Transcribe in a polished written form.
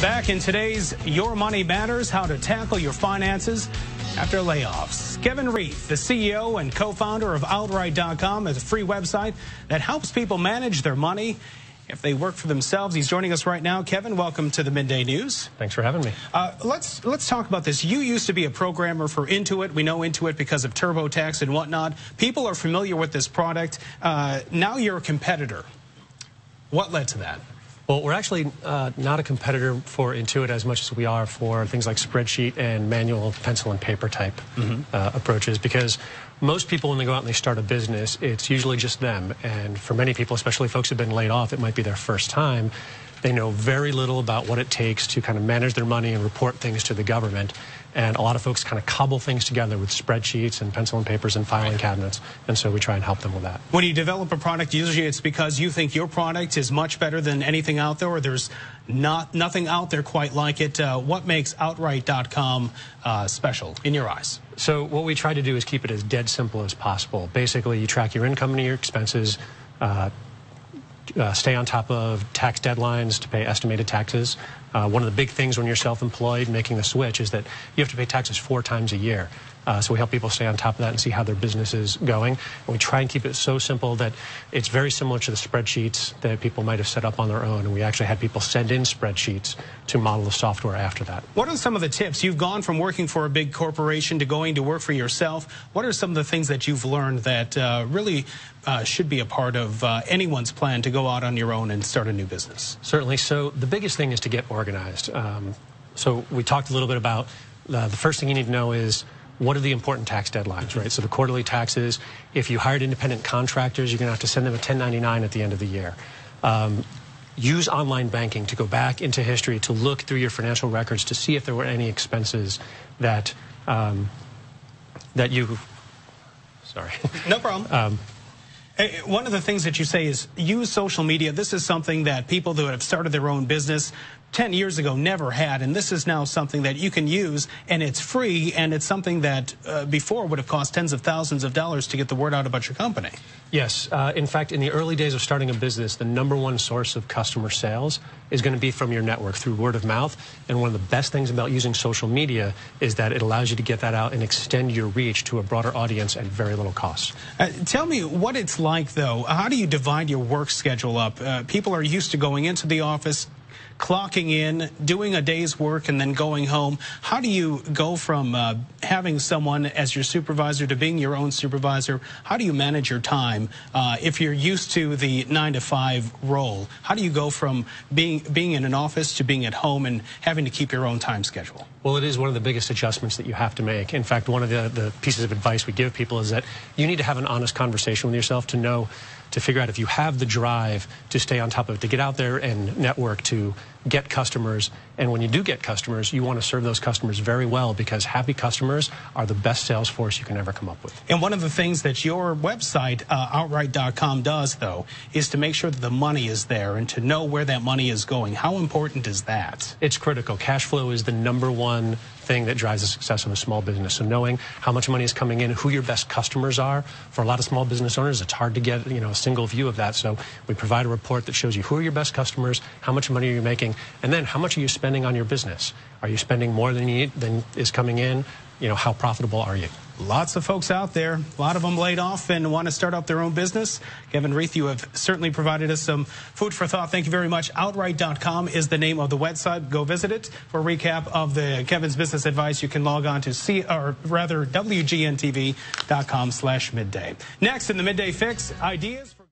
back in today's Your Money Matters, how to tackle your finances after layoffs. Kevin Reith, the CEO and co-founder of Outright.com, is a free website that helps people manage their money if they work for themselves. He's joining us right now. Kevin, welcome to the Midday News. Thanks for having me. Let's talk about this. You used to be a programmer for Intuit. We know Intuit because of TurboTax and whatnot. People are familiar with this product. Now you're a competitor. What led to that? Well, we're actually not a competitor for Intuit as much as we are for things like spreadsheet and manual pencil and paper type approaches, because most people, when they go out and they start a business, it's usually just them. And for many people, especially folks who've been laid off, it might be their first time. They know very little about what it takes to kind of manage their money and report things to the government. And a lot of folks kind of cobble things together with spreadsheets and pencil and papers and filing cabinets. And so we try and help them with that. When you develop a product, usually it's because you think your product is much better than anything out there, or there's nothing out there quite like it. What makes Outright.com special in your eyes? So what we try to do is keep it as dead simple as possible. Basically, you track your income and your expenses, stay on top of tax deadlines to pay estimated taxes. One of the big things when you're self-employed making the switch is that you have to pay taxes 4 times a year. So we help people stay on top of that and see how their business is going. And we try and keep it so simple that it's very similar to the spreadsheets that people might have set up on their own. And we actually had people send in spreadsheets to model the software after that. What are some of the tips? You've gone from working for a big corporation to going to work for yourself. What are some of the things that you've learned that really should be a part of anyone's plan to go out on your own and start a new business? Certainly. So the biggest thing is to get organized. So we talked a little bit about the first thing you need to know is what are the important tax deadlines, right? So the quarterly taxes, if you hired independent contractors, you're going to have to send them a 1099 at the end of the year. Use online banking to go back into history to look through your financial records to see if there were any expenses that you, sorry. No problem. One of the things that you say is use social media. This is something that people that have started their own business 10 years ago never had, and this is now something that you can use, and it's free, and it's something that before would have cost tens of thousands of dollars to get the word out about your company. Yes. In fact, in the early days of starting a business, the #1 source of customer sales is going to be from your network through word of mouth. And one of the best things about using social media is that it allows you to get that out and extend your reach to a broader audience at very little cost. Tell me what it's like, though. How do you divide your work schedule up? People are used to going into the office, clocking in, doing a day's work, and then going home. How do you go from having someone as your supervisor to being your own supervisor? How do you manage your time if you're used to the 9-to-5 role? How do you go from being in an office to being at home and having to keep your own time schedule? Well, it is one of the biggest adjustments that you have to make. In fact, one of the pieces of advice we give people is that you need to have an honest conversation with yourself to figure out if you have the drive to stay on top of it, to get out there and network, to get customers. And when you do get customers, you want to serve those customers very well, because happy customers are the best sales force you can ever come up with. And one of the things that your website, Outright.com, does, though, is to make sure that the money is there and to know where that money is going. How important is that? It's critical. Cash flow is the #1 thing that drives the success of a small business. So knowing how much money is coming in, who your best customers are. For a lot of small business owners, it's hard to get a single view of that. So we provide a report that shows you who are your best customers, how much money are you making, and then how much are you spending on your business? Are you spending more than you need, than is coming in? How profitable are you? Lots of folks out there, a lot of them laid off and want to start up their own business. Kevin Reith, you have certainly provided us some food for thought. Thank you very much. Outright.com is the name of the website. Go visit it. For a recap of Kevin's business advice, you can log on to WGNTV.com/midday. Next in the Midday Fix, ideas for